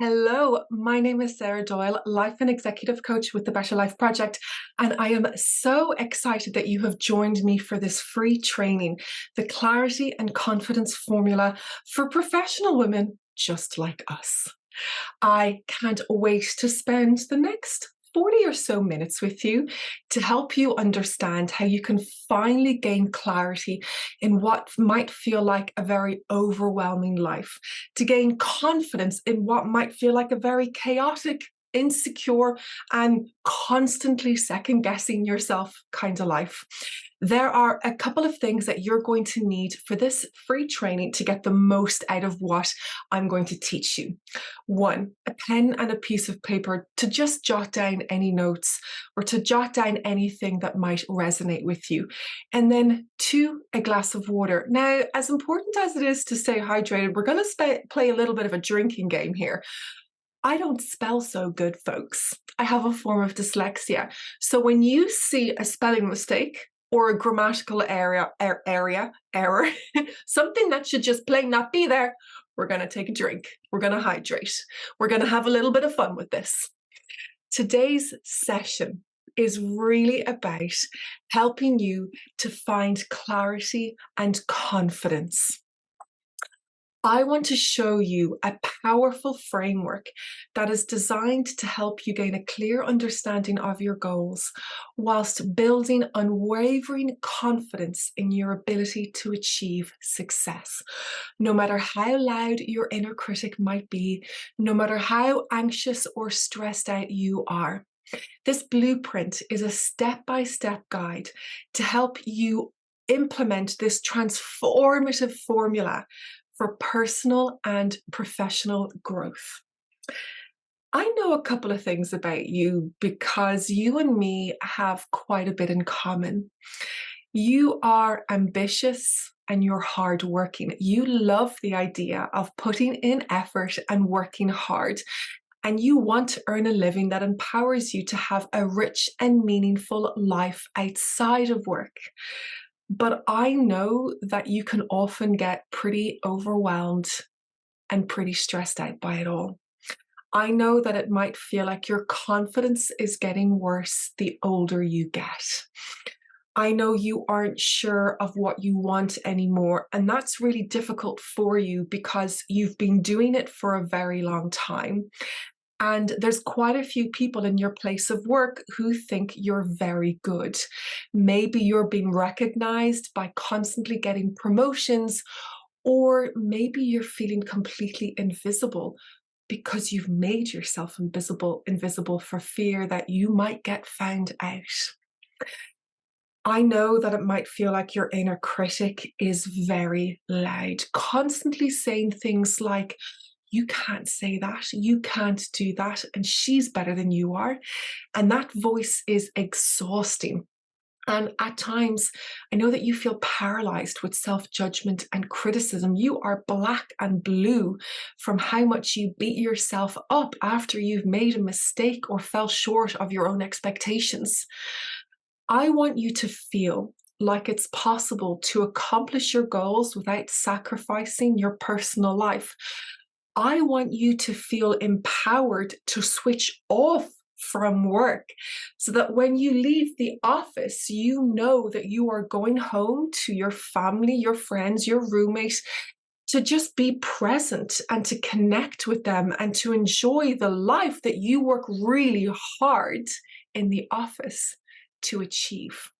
Hello, my name is Sarah Doyle, Life and Executive Coach with the Better Life Project, and I am so excited that you have joined me for this free training, the Clarity and Confidence Formula for professional women just like us. I can't wait to spend the next 40 or so minutes with you to help you understand how you can finally gain clarity in what might feel like a very overwhelming life, to gain confidence in what might feel like a very chaotic, insecure, and constantly second guessing yourself kind of life. There are a couple of things that you're going to need for this free training to get the most out of what I'm going to teach you. One, a pen and a piece of paper to just jot down any notes or to jot down anything that might resonate with you. And then two, a glass of water. Now, as important as it is to stay hydrated, we're going to play a little bit of a drinking game here. I don't spell so good, folks. I have a form of dyslexia. So when you see a spelling mistake or a grammatical error, something that should just plain not be there, we're going to take a drink. We're going to hydrate. We're going to have a little bit of fun with this. Today's session is really about helping you to find clarity and confidence. I want to show you a powerful framework that is designed to help you gain a clear understanding of your goals whilst building unwavering confidence in your ability to achieve success. No matter how loud your inner critic might be, no matter how anxious or stressed out you are, this blueprint is a step-by-step guide to help you implement this transformative formula for personal and professional growth. I know a couple of things about you because you and me have quite a bit in common. You are ambitious and you're hardworking. You love the idea of putting in effort and working hard. And you want to earn a living that empowers you to have a rich and meaningful life outside of work. But I know that you can often get pretty overwhelmed and pretty stressed out by it all. I know that it might feel like your confidence is getting worse the older you get. I know you aren't sure of what you want anymore, and that's really difficult for you because you've been doing it for a very long time. And there's quite a few people in your place of work who think you're very good. Maybe you're being recognized by constantly getting promotions, or maybe you're feeling completely invisible because you've made yourself invisible for fear that you might get found out. I know that it might feel like your inner critic is very loud, constantly saying things like, you can't say that, you can't do that, and she's better than you are. And that voice is exhausting. And at times, I know that you feel paralyzed with self-judgment and criticism. You are black and blue from how much you beat yourself up after you've made a mistake or fell short of your own expectations. I want you to feel like it's possible to accomplish your goals without sacrificing your personal life. I want you to feel empowered to switch off from work so that when you leave the office, you know that you are going home to your family, your friends, your roommates, to just be present and to connect with them and to enjoy the life that you work really hard in the office to achieve.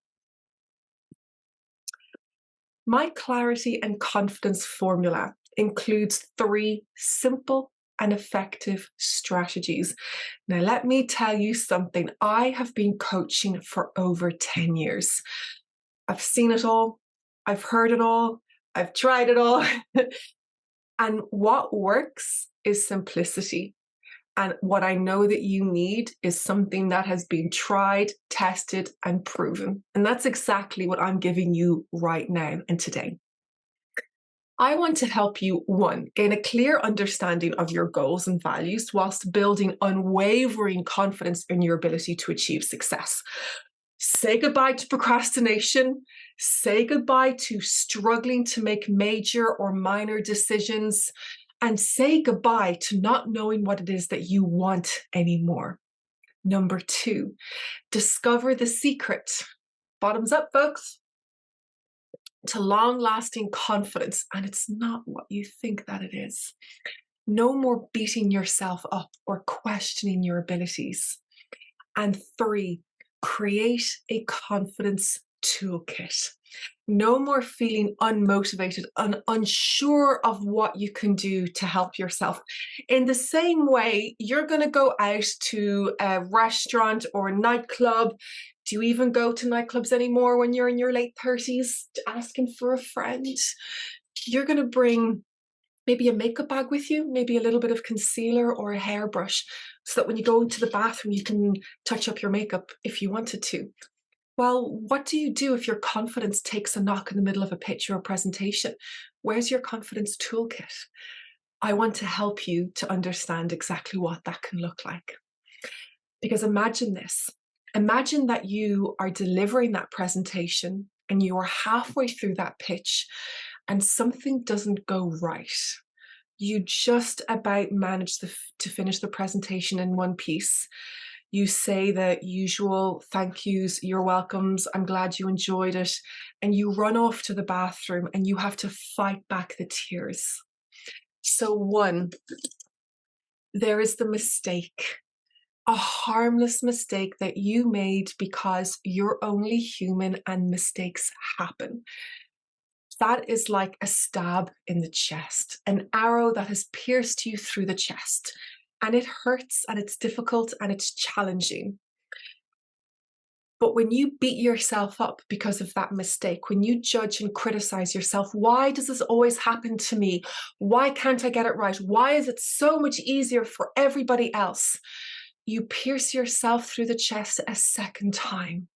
My clarity and confidence formula includes 3 simple and effective strategies. Now, let me tell you something. I have been coaching for over 10 years. I've seen it all. I've heard it all. I've tried it all. And what works is simplicity. And what I know that you need is something that has been tried, tested, and proven. And that's exactly what I'm giving you right now and today. I want to help you, one, gain a clear understanding of your goals and values whilst building unwavering confidence in your ability to achieve success. Say goodbye to procrastination. Say goodbye to struggling to make major or minor decisions. and say goodbye to not knowing what it is that you want anymore. Number 2, discover the secret. Bottoms up, folks. To long-lasting confidence, and it's not what you think that it is. No more beating yourself up or questioning your abilities. And 3, create a confidence toolkit. No more feeling unmotivated and unsure of what you can do to help yourself. In the same way, you're going to go out to a restaurant or a nightclub. Do you even go to nightclubs anymore when you're in your late 30s, asking for a friend? You're going to bring maybe a makeup bag with you, maybe a little bit of concealer or a hairbrush, so that when you go into the bathroom, you can touch up your makeup if you wanted to. Well, what do you do if your confidence takes a knock in the middle of a pitch or a presentation? Where's your confidence toolkit? I want to help you to understand exactly what that can look like. Because imagine this. Imagine that you are delivering that presentation and you are halfway through that pitch and something doesn't go right. You just about manage to finish the presentation in one piece. You say the usual thank yous, you're welcomes, I'm glad you enjoyed it, and you run off to the bathroom and you have to fight back the tears. So 1, there is the mistake, a harmless mistake that you made because you're only human and mistakes happen. That is like a stab in the chest, an arrow that has pierced you through the chest. And it hurts and it's difficult and it's challenging. But when you beat yourself up because of that mistake, when you judge and criticize yourself, why does this always happen to me? Why can't I get it right? Why is it so much easier for everybody else? You pierce yourself through the chest a second time.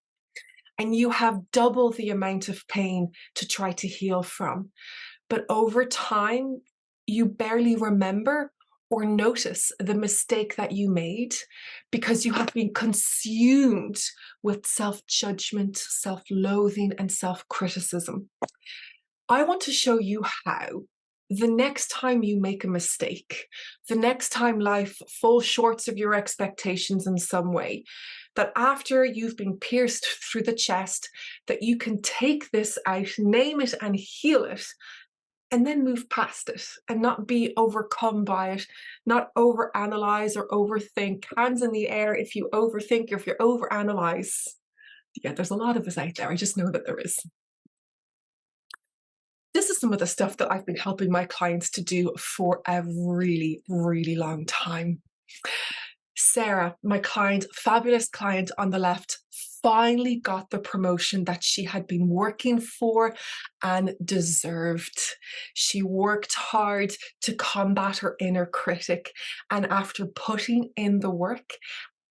And you have double the amount of pain to try to heal from. But over time, you barely remember or notice the mistake that you made because you have been consumed with self-judgment, self-loathing, and self-criticism. I want to show you how the next time you make a mistake, the next time life falls short of your expectations in some way, that after you've been pierced through the chest, that you can take this out, name it and heal it, and then move past it and not be overcome by it, not overanalyze or overthink. Hands in the air if you overthink or if you overanalyze. Yeah, there's a lot of us out there. I just know that there is. This is some of the stuff that I've been helping my clients to do for a really, really long time. Sarah, my client, fabulous client on the left, finally got the promotion that she had been working for and deserved. She worked hard to combat her inner critic, and after putting in the work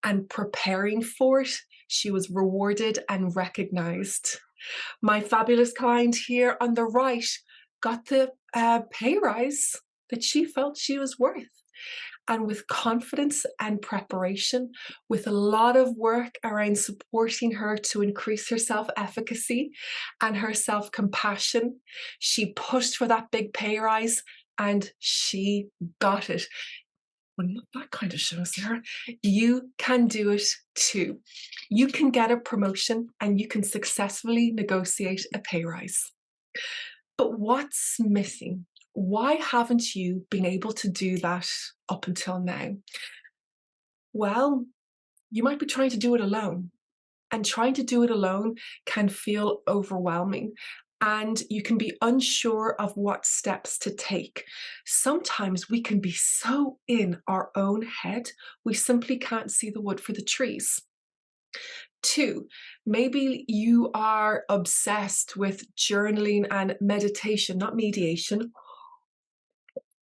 and preparing for it, she was rewarded and recognized. My fabulous client here on the right got the pay rise that she felt she was worth. And with confidence and preparation, with a lot of work around supporting her to increase her self-efficacy and her self-compassion, she pushed for that big pay rise and she got it. Well, not that kind of show, Sarah. You can do it too. You can get a promotion and you can successfully negotiate a pay rise. But what's missing? Why haven't you been able to do that up until now? Well, you might be trying to do it alone. And trying to do it alone can feel overwhelming. And you can be unsure of what steps to take. Sometimes we can be so in our own head, we simply can't see the wood for the trees. 2, maybe you are obsessed with journaling and meditation, not mediation.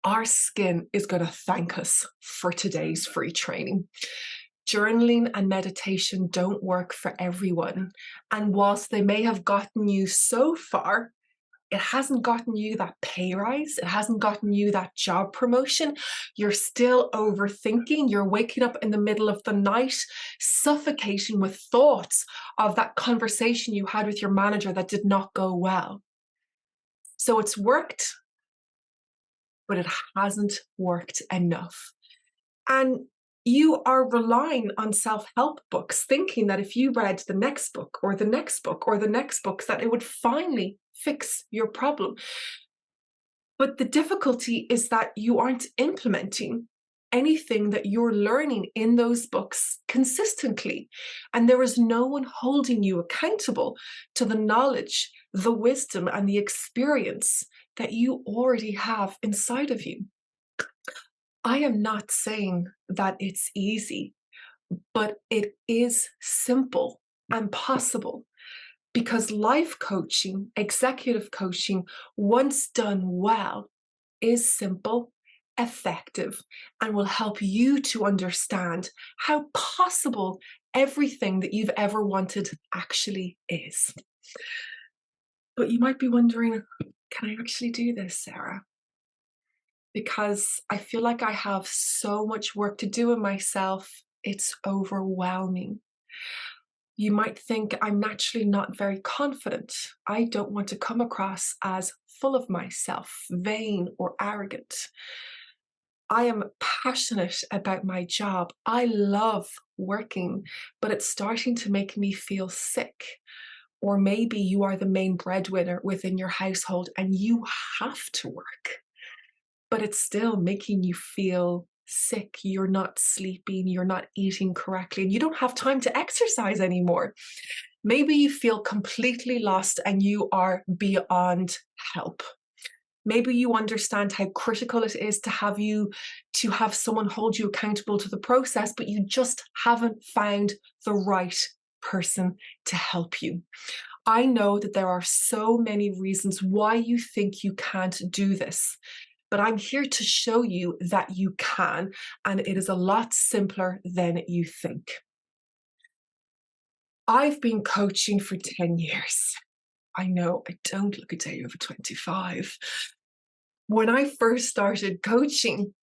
Our skin is going to thank us for today's free training. Journaling and meditation don't work for everyone. And whilst they may have gotten you so far, it hasn't gotten you that pay rise. It hasn't gotten you that job promotion. You're still overthinking. You're waking up in the middle of the night, suffocating with thoughts of that conversation you had with your manager that did not go well. So it's worked, but it hasn't worked enough. And you are relying on self-help books, thinking that if you read the next book or the next book or the next book, that it would finally fix your problem. But the difficulty is that you aren't implementing anything that you're learning in those books consistently. And there is no one holding you accountable to the knowledge, the wisdom, and the experience that you already have inside of you. I am not saying that it's easy, but it is simple and possible, because life coaching, executive coaching, once done well, is simple, effective, and will help you to understand how possible everything that you've ever wanted actually is. But you might be wondering, can I actually do this, Sarah? Because I feel like I have so much work to do in myself, it's overwhelming. You might think I'm naturally not very confident. I don't want to come across as full of myself, vain, or arrogant. I am passionate about my job. I love working, but it's starting to make me feel sick. Or maybe you are the main breadwinner within your household and you have to work, but it's still making you feel sick. You're not sleeping, you're not eating correctly, and you don't have time to exercise anymore. Maybe you feel completely lost and you are beyond help. Maybe you understand how critical it is to have someone hold you accountable to the process, but you just haven't found the right person to help you. I know that there are so many reasons why you think you can't do this, but I'm here to show you that you can, and it is a lot simpler than you think. I've been coaching for 10 years. I know I don't look a day over 25. When I first started coaching,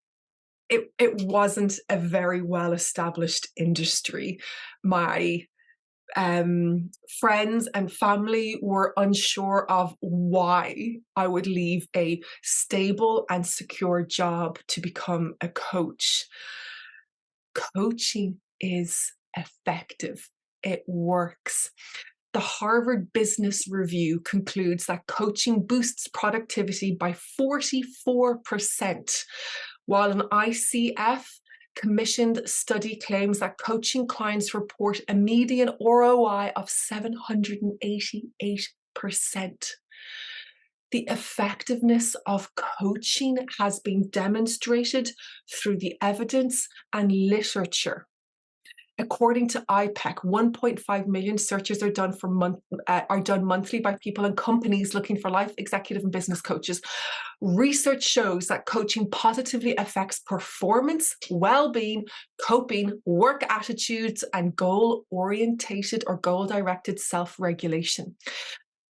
it wasn't a very well-established industry. My friends and family were unsure of why I would leave a stable and secure job to become a coach. Coaching is effective. It works. The Harvard Business Review concludes that coaching boosts productivity by 44%, while an ICF commissioned study claims that coaching clients report a median ROI of 788%. The effectiveness of coaching has been demonstrated through the evidence and literature. According to IPEC, 1.5 million searches are done monthly by people and companies looking for life, executive, and business coaches. Research shows that coaching positively affects performance, well-being, coping, work attitudes, and goal-orientated or goal-directed self-regulation.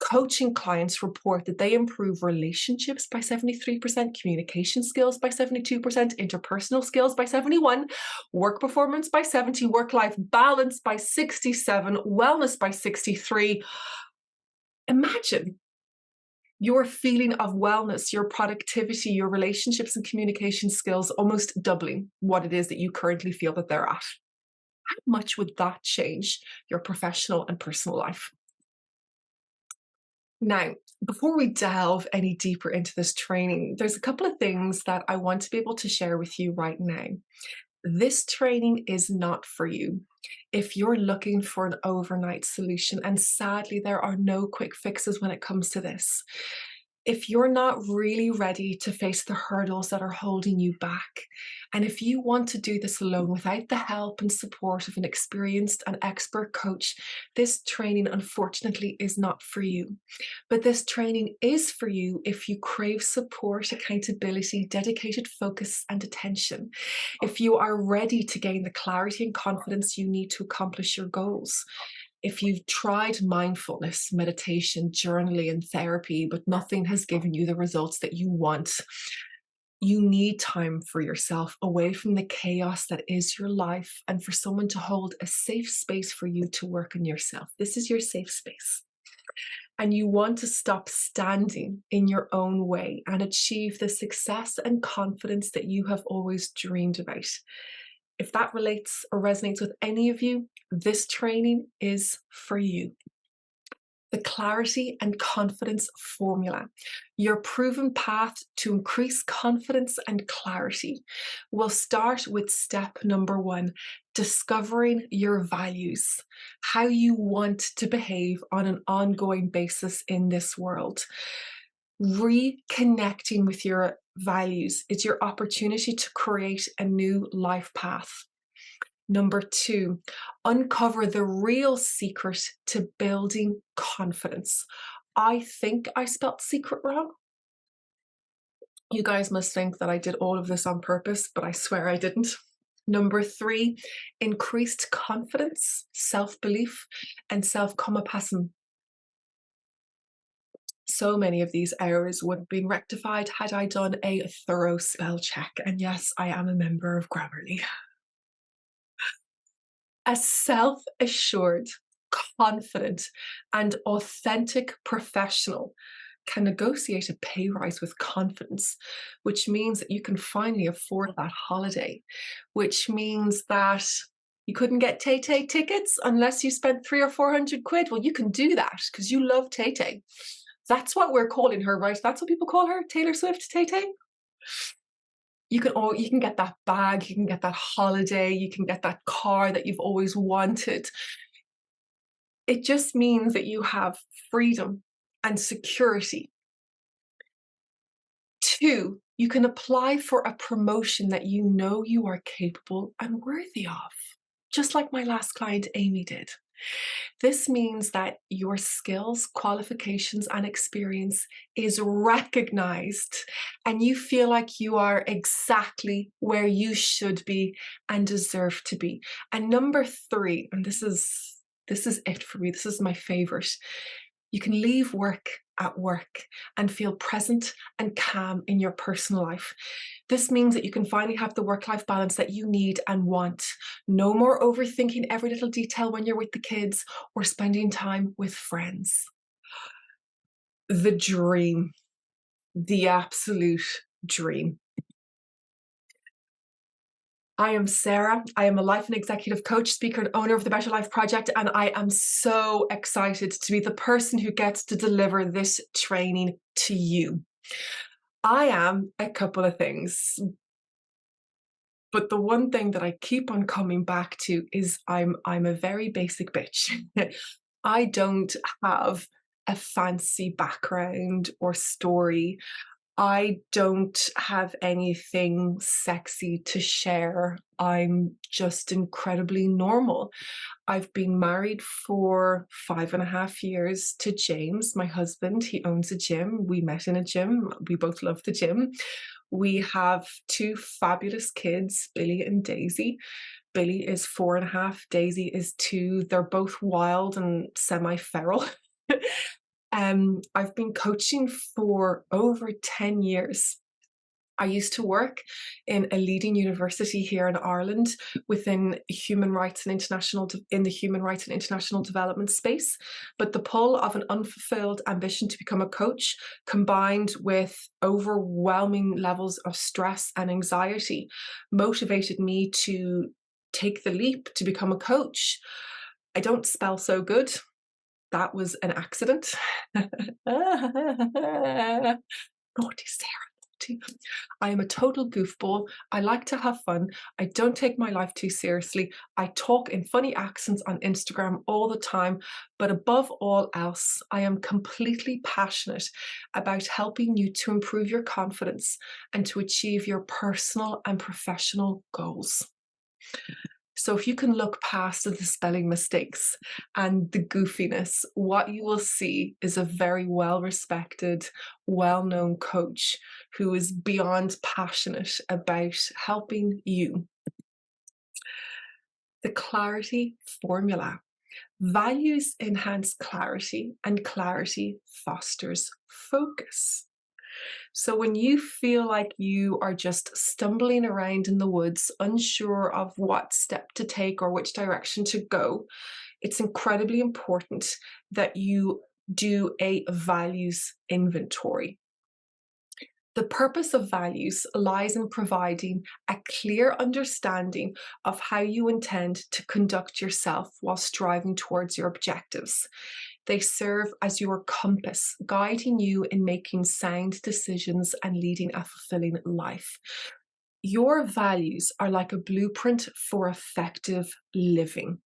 Coaching clients report that they improve relationships by 73%, communication skills by 72%, interpersonal skills by 71%, work performance by 70%, work-life balance by 67%, wellness by 63%. Imagine your feeling of wellness, your productivity, your relationships and communication skills almost doubling what it is that you currently feel that they're at. How much would that change your professional and personal life? Now, before we delve any deeper into this training, there's a couple of things that I want to be able to share with you right now. This training is not for you if you're looking for an overnight solution, and sadly, there are no quick fixes when it comes to this. If you're not really ready to face the hurdles that are holding you back, and if you want to do this alone without the help and support of an experienced and expert coach, this training unfortunately is not for you. But this training is for you if you crave support, accountability, dedicated focus, and attention. If you are ready to gain the clarity and confidence you need to accomplish your goals. If you've tried mindfulness, meditation, journaling, and therapy, but nothing has given you the results that you want, you need time for yourself away from the chaos that is your life, and for someone to hold a safe space for you to work on yourself. This is your safe space. and you want to stop standing in your own way and achieve the success and confidence that you have always dreamed about. If that relates or resonates with any of you, this training is for you. The clarity and confidence formula, your proven path to increase confidence and clarity, will start with step number 1, discovering your values, how you want to behave on an ongoing basis in this world. Reconnecting with your values is your opportunity to create a new life path. Number 2, uncover the real secret to building confidence. I think I spelt secret wrong. You guys must think that I did all of this on purpose, but I swear I didn't. Number 3, increased confidence, self-belief, and self-compassion. So many of these errors would have been rectified had I done a thorough spell check. And yes, I am a member of Grammarly. A self-assured, confident, and authentic professional can negotiate a pay rise with confidence, which means that you can finally afford that holiday, which means that you couldn't get Tay Tay tickets unless you spent 300 or 400 quid. Well, you can do that because you love Tay Tay. That's what we're calling her, right? That's what people call her, Taylor Swift Tay Tay. You can get that bag, you can get that holiday, you can get that car that you've always wanted. It just means that you have freedom and security. 2, you can apply for a promotion that you know you are capable and worthy of, just like my last client, Amy, did. This means that your skills, qualifications, and experience is recognized, and you feel like you are exactly where you should be and deserve to be. And number 3, and this is it for me, this is my favorite. You can leave work at work and feel present and calm in your personal life. This means that you can finally have the work-life balance that you need and want. No more overthinking every little detail when you're with the kids or spending time with friends. The dream, the absolute dream. I am Sarah. I am a life and executive coach, speaker, and owner of the Better Life Project, and I am so excited to be the person who gets to deliver this training to you. I am a couple of things, but the one thing that I keep on coming back to is I'm a very basic bitch. I don't have a fancy background or story. I don't have anything sexy to share. I'm just incredibly normal. I've been married for 5.5 years to James, my husband. He owns a gym. We met in a gym. We both love the gym. We have 2 fabulous kids, Billy and Daisy. Billy is 4.5, Daisy is 2. They're both wild and semi-feral. I've been coaching for over 10 years. I used to work in a leading university here in Ireland within human rights and in the human rights and international development space. But the pull of an unfulfilled ambition to become a coach, combined with overwhelming levels of stress and anxiety, motivated me to take the leap to become a coach. I don't spell so good. That was an accident. Naughty Sarah. I am a total goofball. I like to have fun. I don't take my life too seriously. I talk in funny accents on Instagram all the time. But above all else, I am completely passionate about helping you to improve your confidence and to achieve your personal and professional goals. So if you can look past the spelling mistakes and the goofiness, what you will see is a very well-respected, well-known coach who is beyond passionate about helping you. The clarity formula. Values enhance clarity, and clarity fosters focus. So when you feel like you are just stumbling around in the woods, unsure of what step to take or which direction to go, it's incredibly important that you do a values inventory. The purpose of values lies in providing a clear understanding of how you intend to conduct yourself while striving towards your objectives. They serve as your compass, guiding you in making sound decisions and leading a fulfilling life. Your values are like a blueprint for effective living.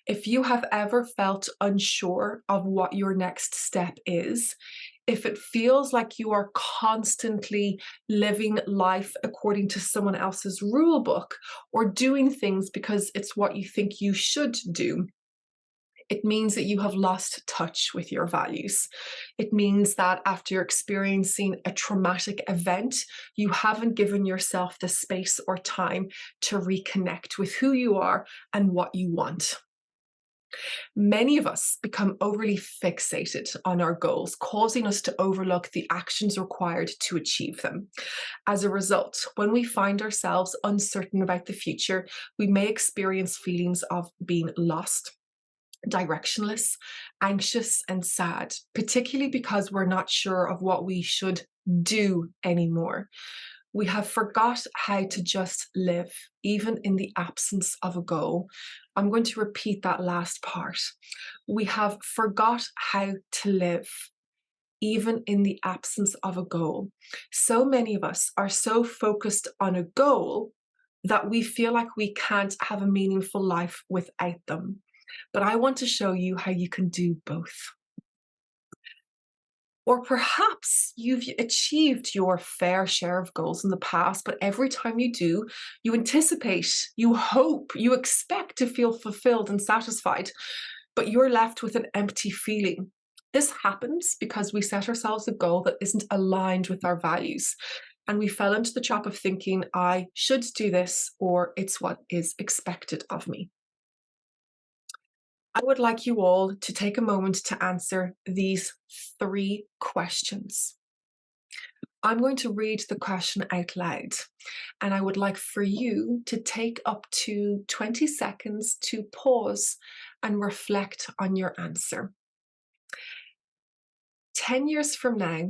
If you have ever felt unsure of what your next step is, if it feels like you are constantly living life according to someone else's rule book or doing things because it's what you think you should do, it means that you have lost touch with your values. It means that after experiencing a traumatic event, you haven't given yourself the space or time to reconnect with who you are and what you want. Many of us become overly fixated on our goals, causing us to overlook the actions required to achieve them. As a result, when we find ourselves uncertain about the future, we may experience feelings of being lost, directionless, anxious, and sad, particularly because we're not sure of what we should do anymore. We have forgot how to just live, even in the absence of a goal. I'm going to repeat that last part. We have forgot how to live, even in the absence of a goal. So many of us are so focused on a goal that we feel like we can't have a meaningful life without them. But I want to show you how you can do both. Or perhaps you've achieved your fair share of goals in the past, but every time you do, you anticipate, you hope, you expect to feel fulfilled and satisfied, but you're left with an empty feeling. This happens because we set ourselves a goal that isn't aligned with our values. And we fell into the trap of thinking, I should do this, or it's what is expected of me. I would like you all to take a moment to answer these 3 questions. I'm going to read the question out loud, and I would like for you to take up to 20 seconds to pause and reflect on your answer. 10 years from now,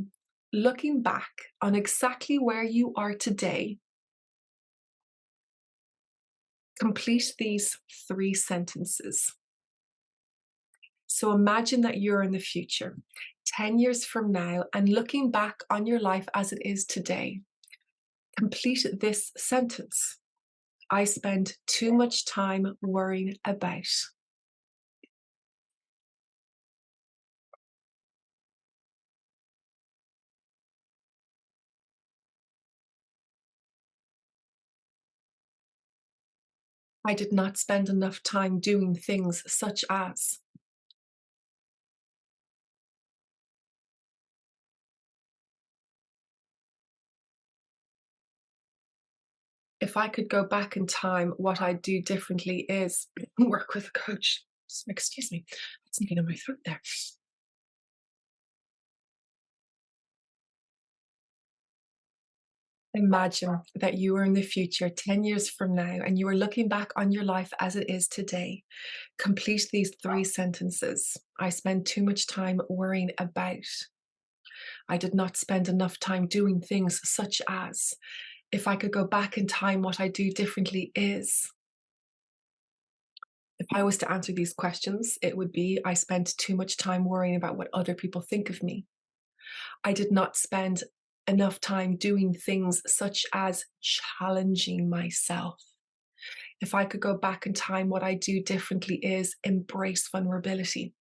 looking back on exactly where you are today, complete these 3 sentences. So imagine that you're in the future, 10 years from now, and looking back on your life as it is today. Complete this sentence. I spend too much time worrying about. I did not spend enough time doing things such as. If I could go back in time, what I'd do differently is work with a coach. Excuse me, it's getting in my throat there. Imagine that you are in the future 10 years from now and you are looking back on your life as it is today. Complete these 3 sentences. I spend too much time worrying about. I did not spend enough time doing things such as. If I could go back in time, what I do differently is. If I was to answer these questions, it would be I spent too much time worrying about what other people think of me. I did not spend enough time doing things such as challenging myself. If I could go back in time, what I do differently is embrace vulnerability.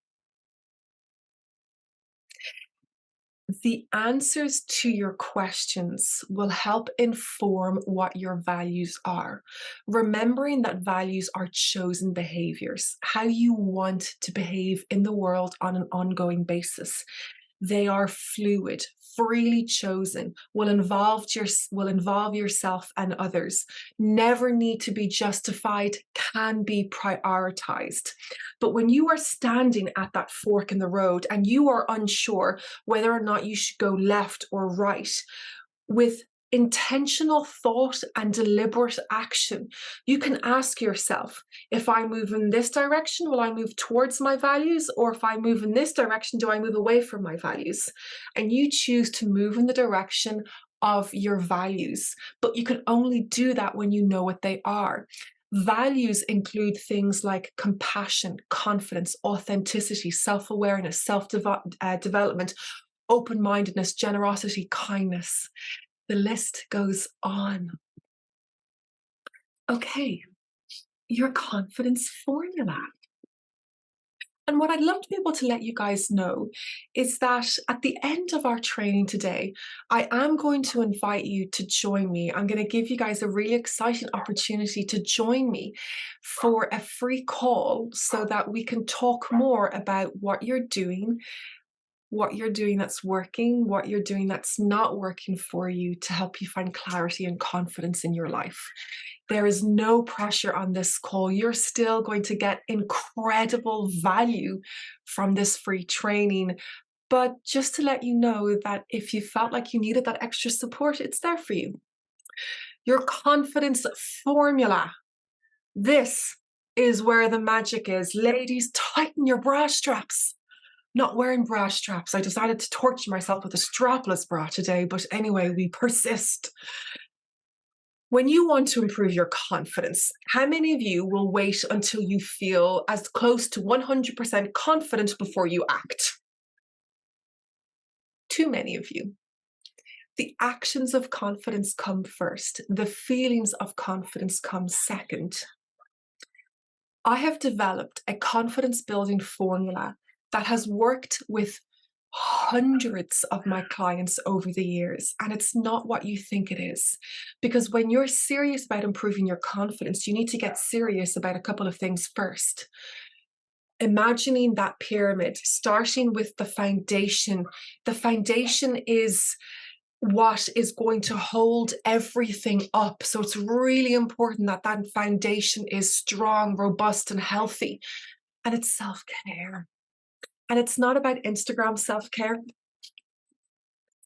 The answers to your questions will help inform what your values are. Remembering that values are chosen behaviors, how you want to behave in the world on an ongoing basis. They are fluid, freely chosen, will involve yourself and others, never need to be justified, can be prioritized. But when you are standing at that fork in the road and you are unsure whether or not you should go left or right, with intentional thought and deliberate action. You can ask yourself, if I move in this direction, will I move towards my values? Or if I move in this direction, do I move away from my values? And you choose to move in the direction of your values. But you can only do that when you know what they are. Values include things like compassion, confidence, authenticity, self-awareness, self-development, open-mindedness, generosity, kindness. The list goes on. Okay, your confidence formula. And what I'd love to be able to let you guys know is that at the end of our training today, I am going to invite you to join me. I'm going to give you guys a really exciting opportunity to join me for a free call so that we can talk more about what you're doing that's working, what you're doing that's not working for you to help you find clarity and confidence in your life. There is no pressure on this call. You're still going to get incredible value from this free training. But just to let you know that if you felt like you needed that extra support, it's there for you. Your confidence formula. This is where the magic is. Ladies, tighten your bra straps. Not wearing bra straps. I decided to torture myself with a strapless bra today, but anyway, we persist. When you want to improve your confidence, how many of you will wait until you feel as close to 100% confident before you act? Too many of you. The actions of confidence come first. The feelings of confidence come second. I have developed a confidence building formula that has worked with hundreds of my clients over the years, and it's not what you think it is. Because when you're serious about improving your confidence, you need to get serious about a couple of things first. Imagining that pyramid, starting with the foundation. The foundation is what is going to hold everything up. So it's really important that that foundation is strong, robust, and healthy. And it's self-care. And it's not about Instagram self-care.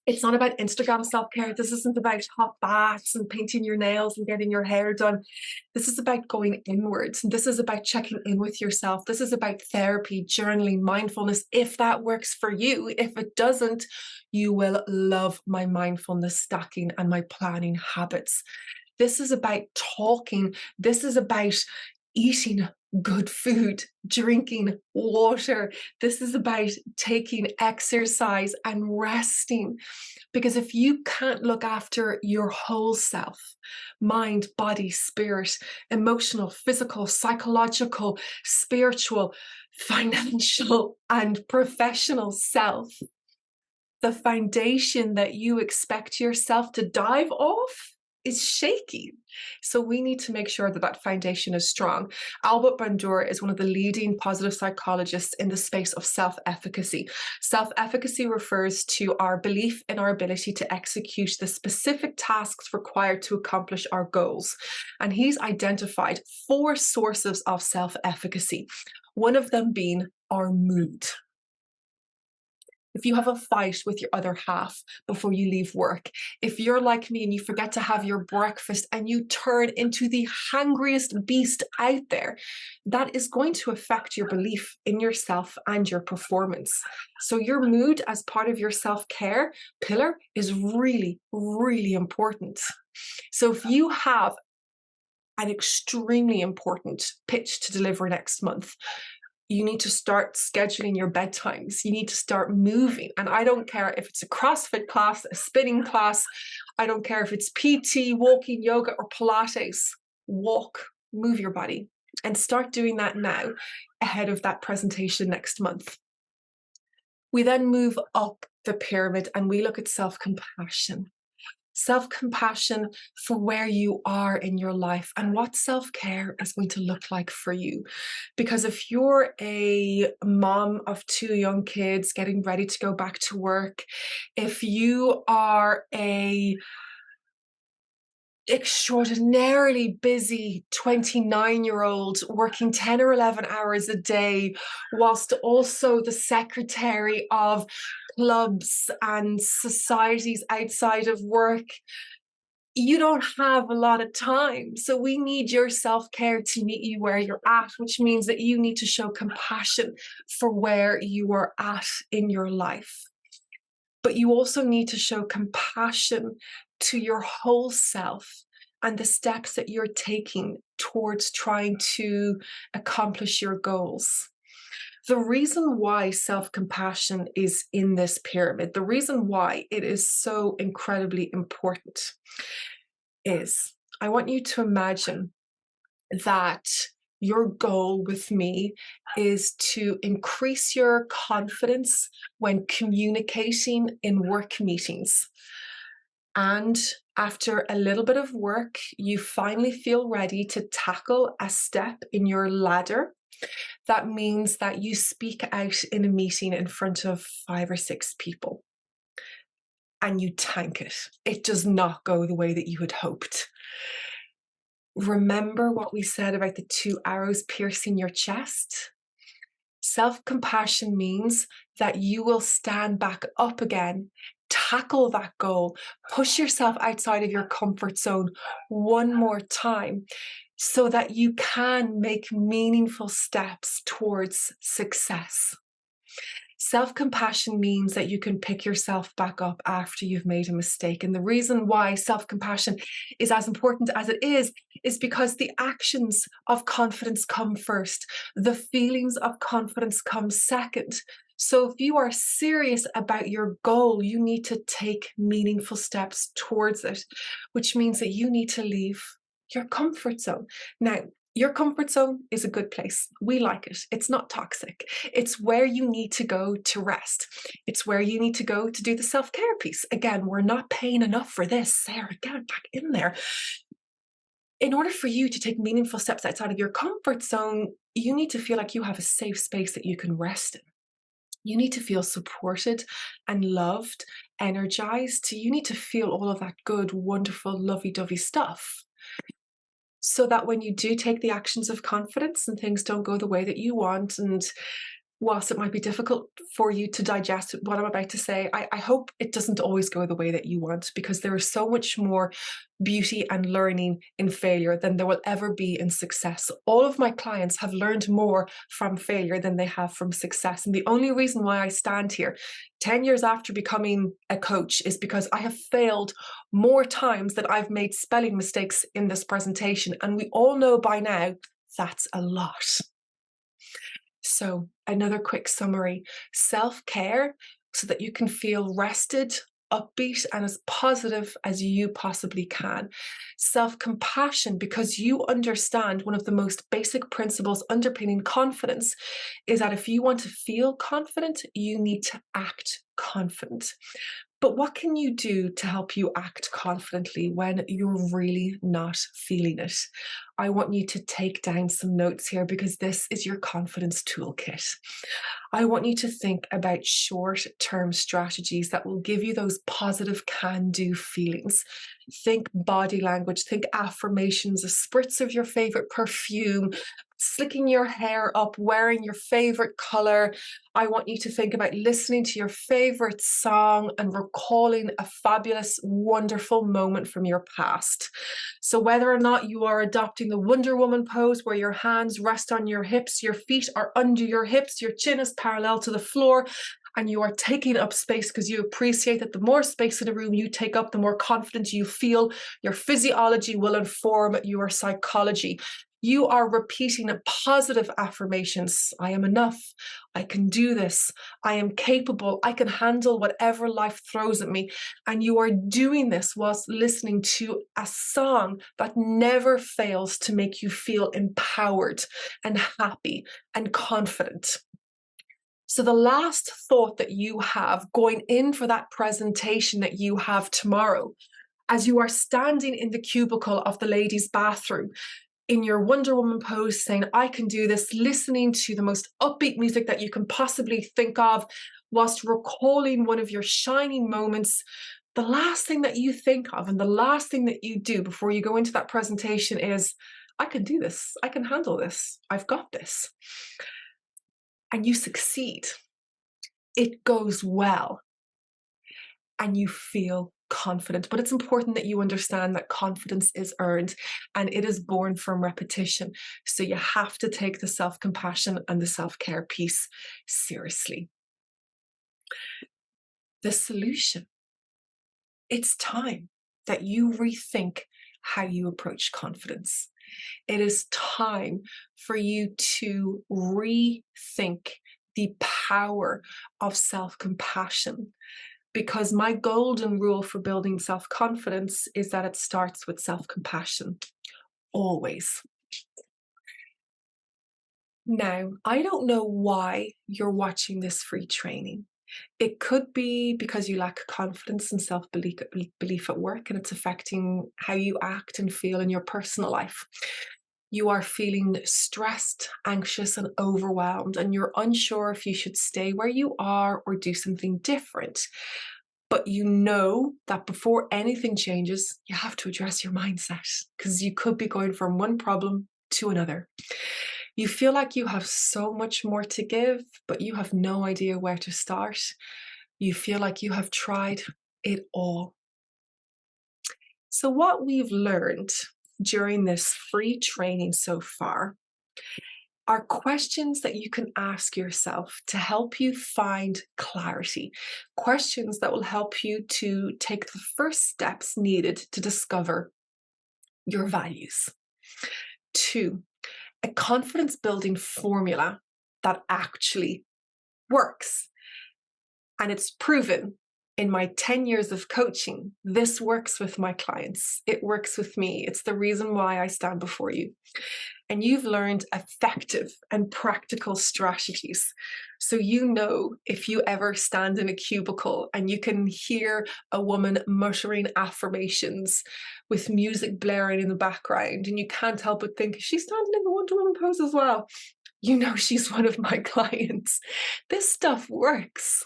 It's not about Instagram self-care. This isn't about hot baths and painting your nails and getting your hair done. This is about going inwards. This is about checking in with yourself. This is about therapy, journaling, mindfulness, if that works for you. If it doesn't, you will love my mindfulness stacking and my planning habits. This is about talking. This is about eating good food, drinking water. This is about taking exercise and resting. Because if you can't look after your whole self, mind, body, spirit, emotional, physical, psychological, spiritual, financial, and professional self, the foundation that you expect yourself to dive off is shaky. So we need to make sure that that foundation is strong. Albert Bandura is one of the leading positive psychologists in the space of self-efficacy. Self-efficacy refers to our belief in our ability to execute the specific tasks required to accomplish our goals. And he's identified 4 sources of self-efficacy, one of them being our mood. If you have a fight with your other half before you leave work, if you're like me and you forget to have your breakfast and you turn into the hungriest beast out there, that is going to affect your belief in yourself and your performance. So your mood as part of your self-care pillar is really, really important. So if you have an extremely important pitch to deliver next month, you need to start scheduling your bedtimes. You need to start moving. And I don't care if it's a CrossFit class, a spinning class. I don't care if it's PT, walking, yoga, or Pilates. Walk, move your body, and start doing that now ahead of that presentation next month. We then move up the pyramid and we look at self-compassion. Self-compassion for where you are in your life and what self-care is going to look like for you. Because if you're a mom of 2 young kids getting ready to go back to work, if you are a extraordinarily busy 29-year-old working 10 or 11 hours a day, whilst also the secretary of clubs and societies outside of work, you don't have a lot of time. So we need your self-care to meet you where you're at, which means that you need to show compassion for where you are at in your life. But you also need to show compassion to your whole self and the steps that you're taking towards trying to accomplish your goals. The reason why self-compassion is in this pyramid, the reason why it is so incredibly important is I want you to imagine that your goal with me is to increase your confidence when communicating in work meetings. And after a little bit of work, you finally feel ready to tackle a step in your ladder. That means that you speak out in a meeting in front of 5 or 6 people and you tank it. It does not go the way that you had hoped. Remember what we said about the 2 arrows piercing your chest? Self-compassion means that you will stand back up again, tackle that goal, push yourself outside of your comfort zone one more time so that you can make meaningful steps towards success. Self-compassion means that you can pick yourself back up after you've made a mistake. And the reason why self-compassion is as important as it is because the actions of confidence come first. The feelings of confidence come second. So if you are serious about your goal, you need to take meaningful steps towards it, which means that you need to leave your comfort zone. Now, your comfort zone is a good place. We like it. It's not toxic. It's where you need to go to rest. It's where you need to go to do the self-care piece. Again, we're not paying enough for this. Sarah, get it back in there. In order for you to take meaningful steps outside of your comfort zone, you need to feel like you have a safe space that you can rest in. You need to feel supported and loved, energized. You need to feel all of that good, wonderful, lovey-dovey stuff, so that when you do take the actions of confidence and things don't go the way that you want, and whilst it might be difficult for you to digest what I'm about to say, I hope it doesn't always go the way that you want, because there is so much more beauty and learning in failure than there will ever be in success. All of my clients have learned more from failure than they have from success. And the only reason why I stand here 10 years after becoming a coach is because I have failed more times than I've made spelling mistakes in this presentation. And we all know by now that's a lot. So another quick summary: self-care so that you can feel rested, upbeat, and as positive as you possibly can. Self-compassion because you understand one of the most basic principles underpinning confidence is that if you want to feel confident, you need to act confident. But what can you do to help you act confidently when you're really not feeling it? I want you to take down some notes here, because this is your confidence toolkit. I want you to think about short-term strategies that will give you those positive can-do feelings. Think body language, think affirmations, a spritz of your favorite perfume, slicking your hair up, wearing your favorite color. I want you to think about listening to your favorite song and recalling a fabulous, wonderful moment from your past. So whether or not you are adopting the Wonder Woman pose, where your hands rest on your hips, your feet are under your hips, your chin is parallel to the floor, and you are taking up space because you appreciate that the more space in a room you take up, the more confident you feel. Your physiology will inform your psychology. You are repeating positive affirmations. I am enough. I can do this. I am capable. I can handle whatever life throws at me. And you are doing this whilst listening to a song that never fails to make you feel empowered and happy and confident. So the last thought that you have going in for that presentation that you have tomorrow, as you are standing in the cubicle of the ladies' bathroom, in your Wonder Woman pose, saying, I can do this, listening to the most upbeat music that you can possibly think of, whilst recalling one of your shining moments, the last thing that you think of and the last thing that you do before you go into that presentation is, I can do this, I can handle this, I've got this. And you succeed. It goes well. And you feel confident. But it's important that you understand that confidence is earned and it is born from repetition. So you have to take the self-compassion and the self-care piece seriously. The solution, it's time that you rethink how you approach confidence. It is time for you to rethink the power of self-compassion, because my golden rule for building self-confidence is that it starts with self-compassion, always. Now, I don't know why you're watching this free training. It could be because you lack confidence and self-belief at work, and it's affecting how you act and feel in your personal life. You are feeling stressed, anxious, and overwhelmed, and you're unsure if you should stay where you are or do something different. But you know that before anything changes, you have to address your mindset, because you could be going from one problem to another. You feel like you have so much more to give, but you have no idea where to start. You feel like you have tried it all. So, what we've learned during this free training so far are questions that you can ask yourself to help you find clarity. Questions that will help you to take the first steps needed to discover your values. 2, a confidence building formula that actually works. And it's proven in my 10 years of coaching. This works with my clients. It works with me. It's the reason why I stand before you. And you've learned effective and practical strategies. So you know, if you ever stand in a cubicle and you can hear a woman muttering affirmations with music blaring in the background, and you can't help but think, she's standing in the one-to-one pose as well. You know she's one of my clients. This stuff works.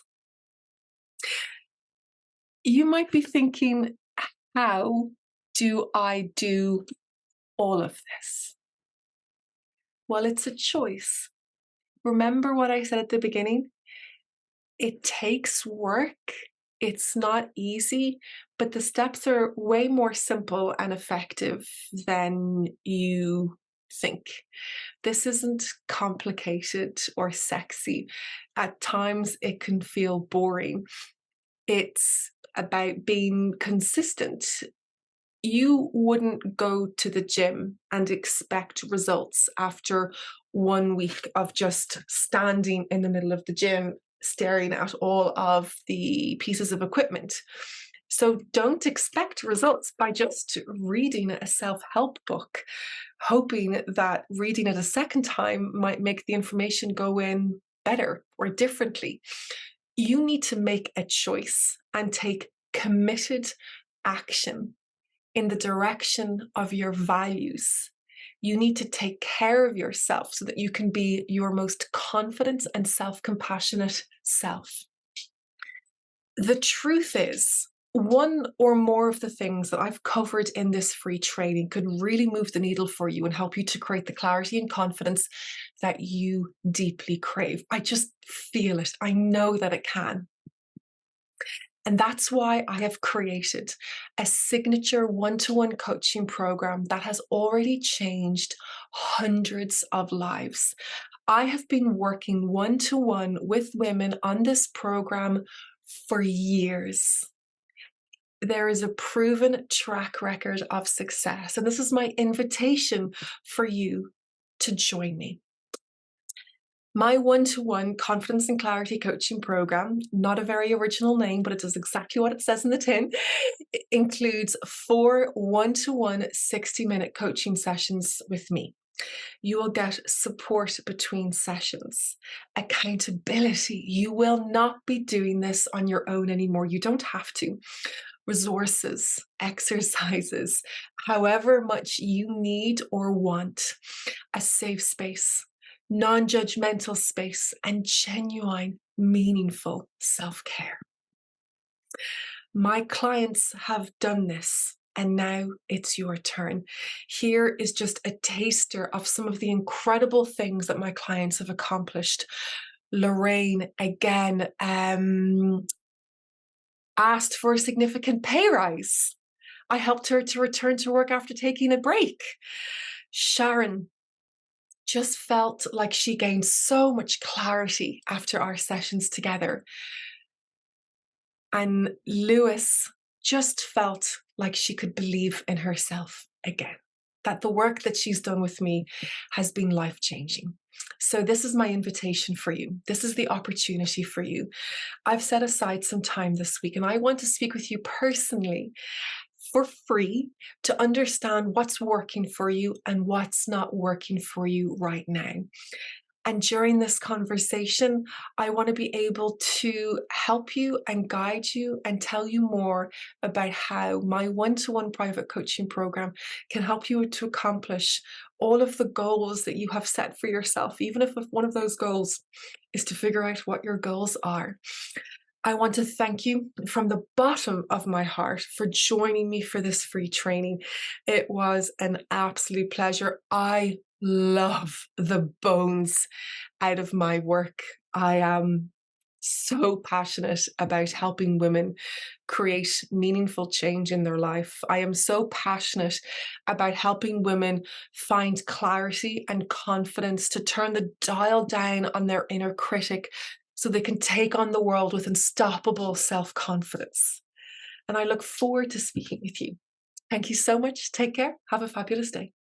You might be thinking, how do I do all of this? Well, it's a choice. Remember what I said at the beginning? It takes work. It's not easy, but the steps are way more simple and effective than you think. This isn't complicated or sexy. At times, it can feel boring. It's about being consistent. You wouldn't go to the gym and expect results after 1 week of just standing in the middle of the gym, staring at all of the pieces of equipment. So don't expect results by just reading a self-help book, hoping that reading it a second time might make the information go in better or differently. You need to make a choice and take committed action in the direction of your values. You need to take care of yourself so that you can be your most confident and self-compassionate self. The truth is, one or more of the things that I've covered in this free training could really move the needle for you and help you to create the clarity and confidence that you deeply crave. I just feel it. I know that it can. And that's why I have created a signature one-to-one coaching program that has already changed hundreds of lives. I have been working one-to-one with women on this program for years. There is a proven track record of success, and this is my invitation for you to join me. My one-to-one confidence and clarity coaching program, not a very original name, but it does exactly what it says in the tin, includes 4 one-to-one 60-minute coaching sessions with me. You will get support between sessions, accountability. You will not be doing this on your own anymore. You don't have to. Resources, exercises, however much you need or want, a safe space, non-judgmental space, and genuine, meaningful self-care. My clients have done this, and now it's your turn. Here is just a taster of some of the incredible things that my clients have accomplished. Lorraine, again, asked for a significant pay rise. I helped her to return to work after taking a break. Sharon just felt like she gained so much clarity after our sessions together. And Lewis just felt like she could believe in herself again, that the work that she's done with me has been life changing. So, this is my invitation for you. This is the opportunity for you. I've set aside some time this week and I want to speak with you personally for free to understand what's working for you and what's not working for you right now. And during this conversation, I want to be able to help you and guide you and tell you more about how my one-to-one private coaching program can help you to accomplish all of the goals that you have set for yourself, even if one of those goals is to figure out what your goals are. I want to thank you from the bottom of my heart for joining me for this free training. It was an absolute pleasure. I love the bones out of my work. I am so passionate about helping women create meaningful change in their life. I am so passionate about helping women find clarity and confidence to turn the dial down on their inner critic so they can take on the world with unstoppable self-confidence. And I look forward to speaking with you. Thank you so much. Take care. Have a fabulous day.